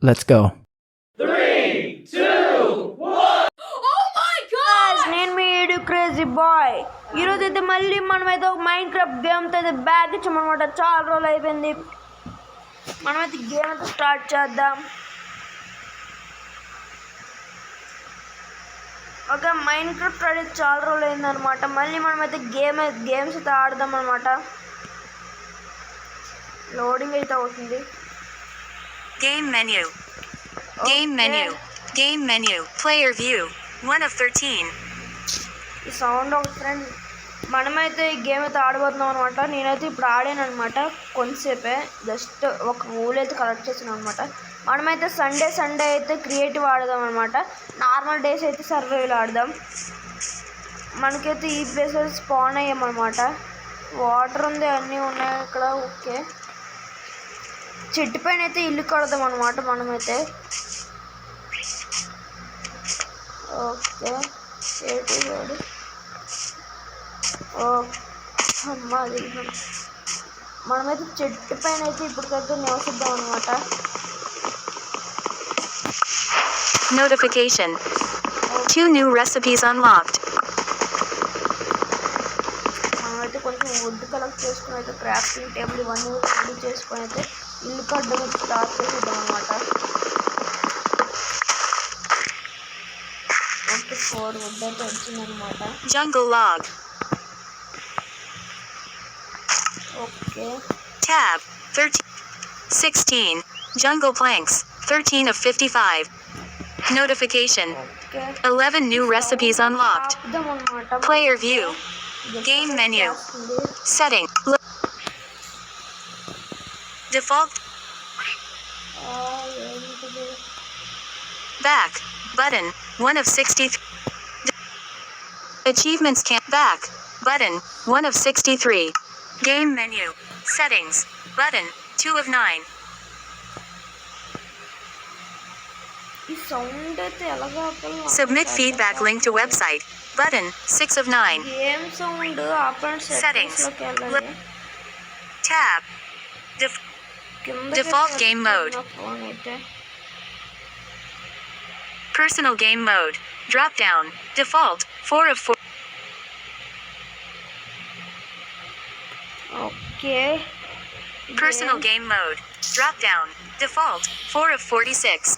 Let's go. 3, 2, 1. నేను మీ ఈడు crazy boy. ఈరోజు అయితే మళ్ళీ మనమైతే ఒక మైండ్ క్రాఫ్ట్ గేమ్తో అయితే బ్యాక్ ఇచ్చామన్నమాట. చాలా రోజులు అయిపోయింది. మనమైతే గేమ్ అయితే స్టార్ట్ చేద్దాం. ఓకే, మైండ్ క్రాఫ్ట్ అనేది చాలా రోజులు అయిందనమాట. మళ్ళీ మనమైతే గేమ్స్ అయితే ఆడదాం అనమాట. లోడింగ్ అయితే అవుతుంది. Game menu. Game menu. Game menu. Player view. 1 of 13. ఈ సౌండ్ ఒక ఫ్రెండ్. మనమైతే ఈ గేమ్ అయితే ఆడబోతున్నాం అనమాట. నేనైతే ఇప్పుడు ఆడాను అనమాట. కొంతసేపే జస్ట్ ఒక రూల్ అయితే కలెక్ట్ చేసాను అనమాట. మనమైతే సండే అయితే క్రియేటివ్ ఆడదాం అనమాట. నార్మల్ డేస్ అయితే సర్వైవల్ ఆడదాం. మనకైతే ఈ ప్లేసెస్ స్పాన్ అయ్యామన్నమాట. వాటర్ ఉంది, అన్నీ ఉన్నాయి ఇక్కడ. ఓకే, చెట్టు పైన అయితే ఇల్లు కడదాం అనమాట మనమైతే. ఓకే, ఏడు అమ్మా దిగుతాం. మనమైతే చెట్టు పైన అయితే ఇప్పటికైతే నివసిద్దాం అనమాట. Notification. 2 new recipes unlocked. మనమైతే కొంచెం వుడ్ కలెక్ట్ చేసుకుని అయితే క్రాఫ్టింగ్ టేబుల్ ఇవన్నీ రెడీ చేసుకొని అయితే ఇల్లు కట్టడం స్టార్ట్ చేసేద్దాం అనమాట. ఓకే, 4 వుడ్ అయితే వచ్చిందనమాట. Jungle log. Okay, Tab. 16. Jungle planks. 13 of 55. Notification. Okay 11 new recipes unlocked. ఆపుదాం అనమాట. Player view. Game menu. Setting. Default. ఏంటిది? Back. Button. 1 of 60. Achievements can back. Button. 1 of 63. Game menu. Settings. Button. 2 of 9. ఈ sound అయితే ఎలాగా ఆపాలో Submit feedback link to website. Button. 6 of 9. Game sound ఆపండి. Settings. సెట్టింగ్స్లోకి వెళ్ళాలి. Tab. కిందకి Default game mode. నా phone అయితే Personal game mode. Drop down. Default. 4 of 4. Okay, Personal game mode. Drop down. Default. 4 of 46.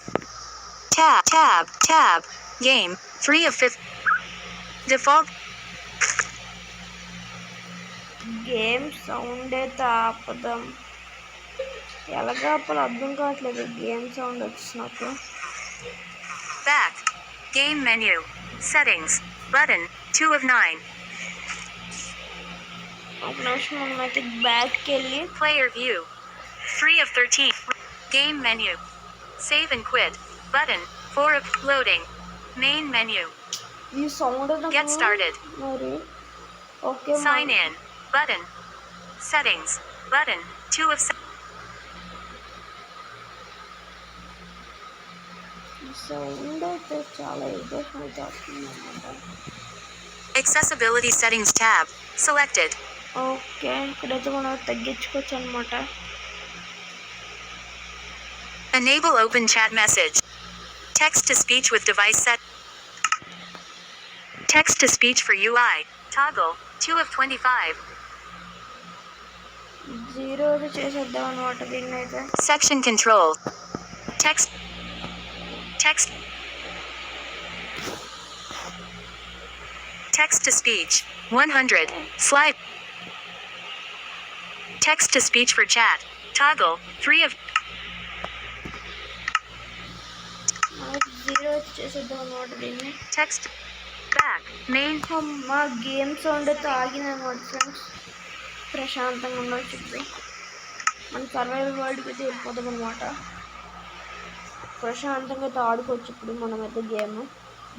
Tab. Game. 3 of 5. Default. Game sound అయితే ఆపదాం. ఎలాగా ఆపాలో అర్థం కావట్లేదు. Game sound వచ్చినాక Back. Game menu. Settings. Button. 2 of 9. ఒక నిమిషం మనమైతే బ్యాక్కి వెళ్ళి Player view. 3 of 13. Game menu. Save and quit. Button. 4 of loading. Main menu. ఈ సౌండ్ Get started. మరి okay, Sign in. Button. Settings. Button. 2 of 7. ఈ sound అయితే చాలా ఇరిటేషన్ అయితే వస్తుంది అన్నమాట. Accessibility settings tab. Selected. Okay, ఇక్కడైతే మనం తగ్గించుకోవచ్చు అనమాట. Enable open chat message. Text to speech with device set. Text to speech for UI. Toggle. 2 of 25. 0 చేసేద్దాం అనమాట దీన్ని అయితే. Section control. Text. Text to speech. 100. Slide. Text to speech for chat. Toggle. 3 of. మనకి 0 చేసేద్దాం అనమాట దీన్ని. Text. Back. Main. మా game sound అయితే ఆగింది అనమాట ఫ్రెండ్స్. ప్రశాంతంగా ఉండొచ్చు. ఇప్పుడు మన సర్వైవల్ వరల్డ్కి అయితే వెళ్ళిపోతాం అనమాట. ప్రశాంతంగా అయితే ఆడుకోవచ్చు ఇప్పుడు మనమైతే గేమ్.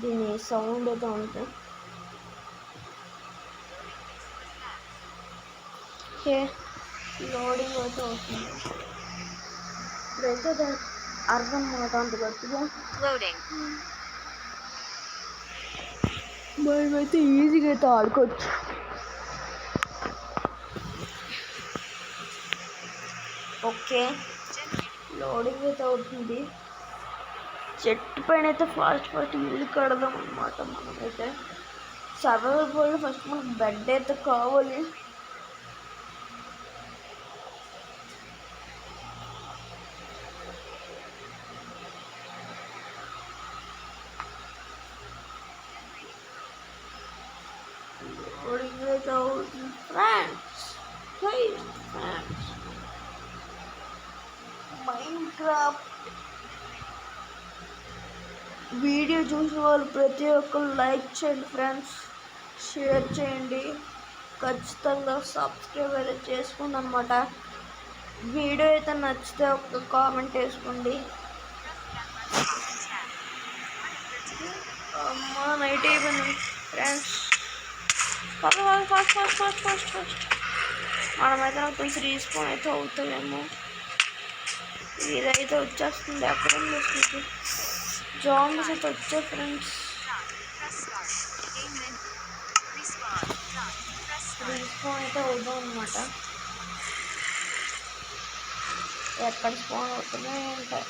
దీని సౌండ్ అయితే ఉంటుంది. ఓకే, లోడింగ్ అయితే అవుతుంది. ఇప్పుడైతే దాని అర్థం మాట అంత గట్టిగా Loading. మనమైతే ఈజీగా అయితే ఆడుకోవచ్చు. ఓకే, లోడింగ్ అయితే అవుతుంది. చెట్టు పైన అయితే ఫాస్ట్ ఇల్లు కడదాం అనమాట. మనమైతే సర్వైవల్ ఫస్ట్ మనకు బెడ్ అయితే కావాలి. మైన్క్రాఫ్ట్ వీడియో చూసిన వాళ్ళు ప్రతి ఒక్కరు లైక్ చేయండి ఫ్రెండ్స్, షేర్ చేయండి, ఖచ్చితంగా సబ్స్క్రైబ్ అయితే చేసుకోండి అనమాట. వీడియో అయితే నచ్చితే ఒక కామెంట్ వేసుకోండి. అమ్మా నైట్ అయిపోయింది ఫ్రెండ్స్. ఫాస్ట్ మనమైతే నాకు తెలిసి రీస్పాన్ అయితే అవుతాయేమో. ఇదైతే వచ్చేస్తుంది. అక్కడ వస్తుంది జాంబీస్ అయితే వచ్చాయి ఫ్రెండ్స్. రీస్పాన్ అయితే అవుతాం అనమాట. ఎక్కడ స్పాన్ అవుతున్నాయి అంటే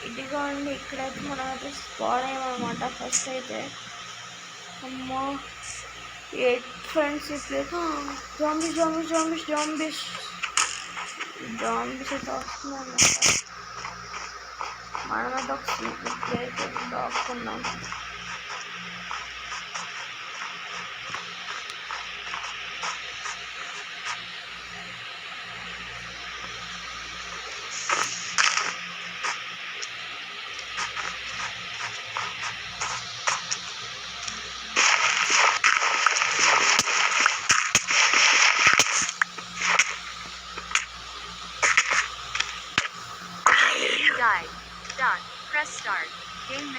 ఇదిగా అండి. ఇక్కడైతే మనం అయితే స్పాన్ అయ్యామన్నమాట. ఫస్ట్ అయితే అమ్మా 8 ఫ్రెండ్స్ ఇప్పుడు జాంబీస్ అయితే వస్తున్నాయన్నమాట. మనమైతే ఒక సీక్రెట్ ప్లేస్ అయితే దాక్కున్నాం. Died. Done. Press start. Game.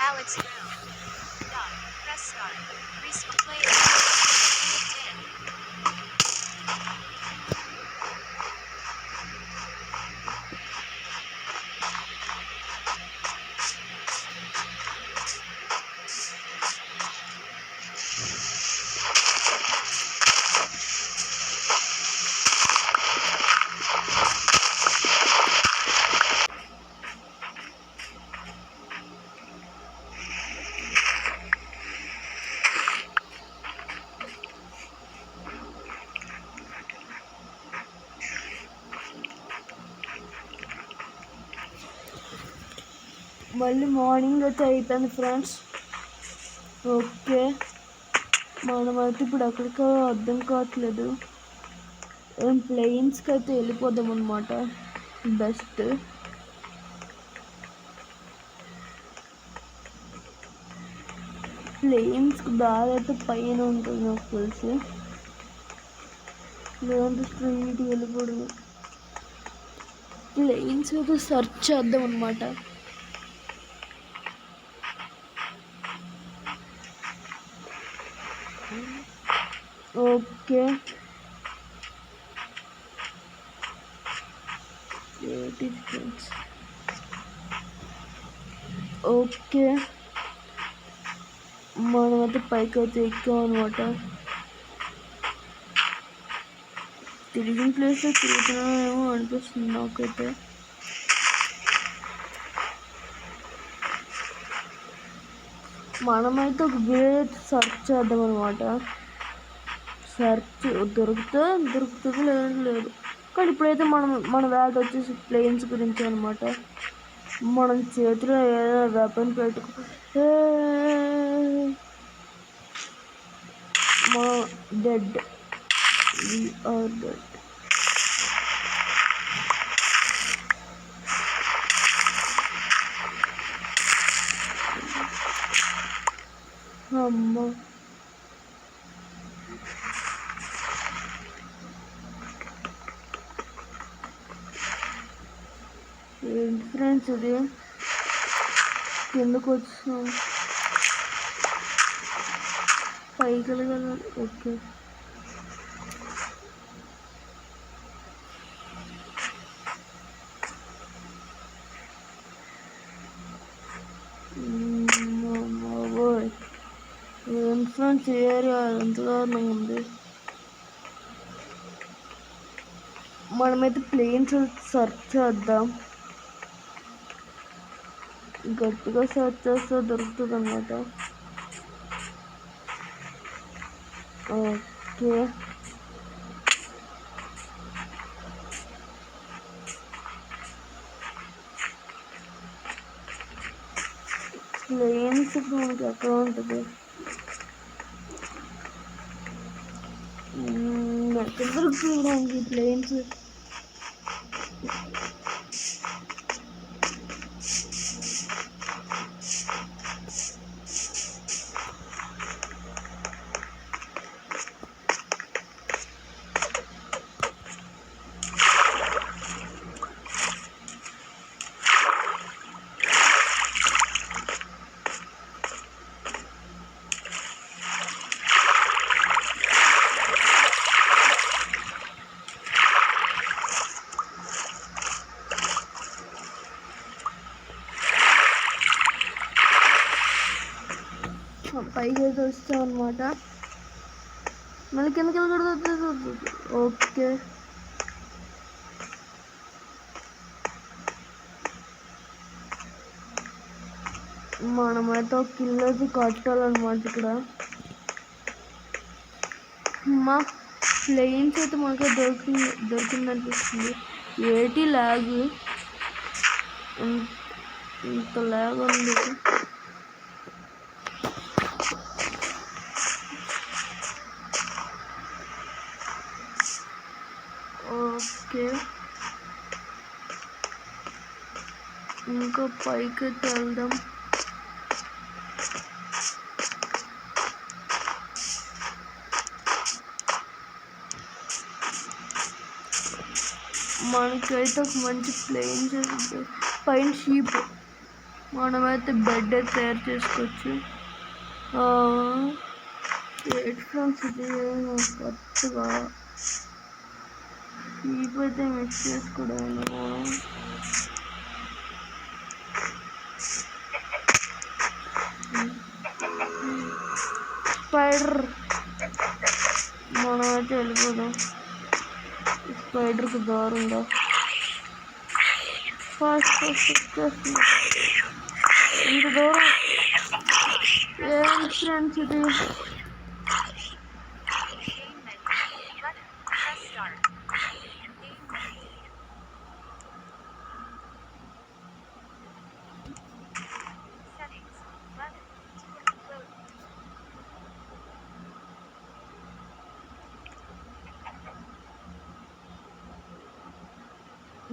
Alex Brown. Done. Press start. Respawn player. మళ్ళీ మార్నింగ్ అయితే అయిపోయింది ఫ్రెండ్స్. ఓకే మనమైతే ఇప్పుడు ఎక్కడికో అర్థం కావట్లేదు. ప్లేన్స్కి అయితే వెళ్ళిపోదాం అనమాట. బెస్ట్ ప్లేన్స్కి దారి అయితే పైన ఉంటుంది నాకు తెలిసి, లేదంటే స్ట్రీట్ వెళ్ళిపోవడం. ప్లేన్స్ అయితే సెర్చ్ చేద్దాం అనమాట. ఓకే ఓకే మనమైతే పైకి అయితే ఎక్కాం అనమాట. తిరిగిన ప్లేస్లో తిరుగుతున్నామేమో అనిపిస్తుంది నాకైతే. మనమైతే ఒక విలేజ్ సెర్చ్ చేద్దాం అనమాట. సెర్చ్ దొరుకుతుంది లేదు. కానీ ఇప్పుడైతే మన వేట వచ్చేసి ప్లేన్స్ గురించి అనమాట. మనం చేతిలో ఏదైనా వెపన్ పెట్టుకుంటే మనం డెడ్, వీఆర్ డెడ్. అమ్మ ఏంటి ఫ్రెండ్స్ ఇది, కిందకు వచ్చాం, పైకి వెళ్ళగలను. ఓకే, ఏం ఫ్రెండ్స్ ఏరియా ఎంత దారుణంగా ఉంది. మనమైతే ప్లేన్స్ సెర్చ్ చేద్దాం, గట్టిగా సెర్చ్ చేస్తే దొరుకుతుంది అన్నమాట. ఓకే, ప్లేన్స్ మనకి ఎక్కడ ఉంటుంది, ఎక్కడ దొరుకుతుంది ప్లేన్స్? పైకి అయితే వస్తాం అనమాట, మళ్ళీ కిందకి వెళ్ళకూడదు. ఓకే, మనమైతే ఒక కిల్ అయితే కట్టాలన్నమాట. ఇక్కడ మా ప్లేన్స్ అయితే మనకు దొరికిందనిపిస్తుంది. ఏటి ల్యాగ్, ఇంత ల్యాగ్ ఉంది. ఓకే, ఇంకా పైకి వెళ్దాం. మనకైతే ఒక మంచి ప్లేన్ పైన షీప్, మనమైతే బెడ్ అయితే తయారు చేసుకోవచ్చు. ఎయిట్ ఫ్రెండ్స్ ఇది కొత్తగా షీప్ అయితే మిక్స్ చేసుకోవడం. స్పైడర్, మనమైతే వెళ్ళిపోదాం. స్పైడర్కి దారి ఉందా? ఫాస్ట్ ఇంత దూరం ఏం ఫ్రెండ్స్ ఇది?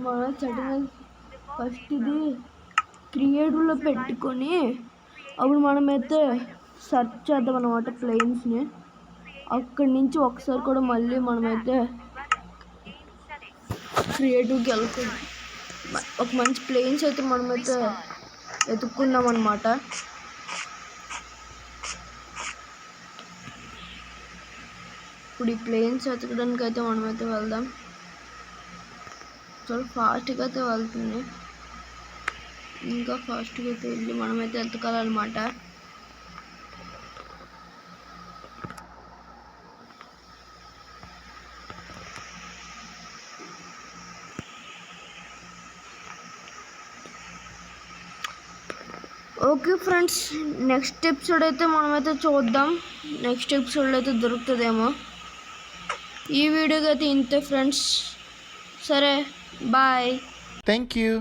మన సెటిల్ ఫస్ట్ ఇది క్రియేటివ్లో పెట్టుకొని అప్పుడు మనమైతే సెర్చ్ చేద్దాం అన్నమాట ప్లేన్స్ని. అక్కడి నుంచి ఒకసారి కూడా మళ్ళీ మనమైతే క్రియేటివ్కి వెళ్తాం. ఒక మంచి ప్లేన్స్ అయితే మనమైతే వెతుక్కున్నాం అన్నమాట. ఇప్పుడు ఈ ప్లేన్స్ వెతకడానికి అయితే మనమైతే వెళ్దాం. చాలా ఫాస్ట్గా అయితే వెళ్తుంది, ఇంకా ఫాస్ట్గా అయితే వెళ్ళి మనమైతే ఎత్తుకోవాలన్నమాట. ఓకే ఫ్రెండ్స్, నెక్స్ట్ ఎపిసోడ్ అయితే మనమైతే చూద్దాం. నెక్స్ట్ ఎపిసోడ్లో అయితే దొరుకుతుందేమో. ఈ వీడియోకి అయితే ఇంతే ఫ్రెండ్స్. సరే బాయ్. Thank you.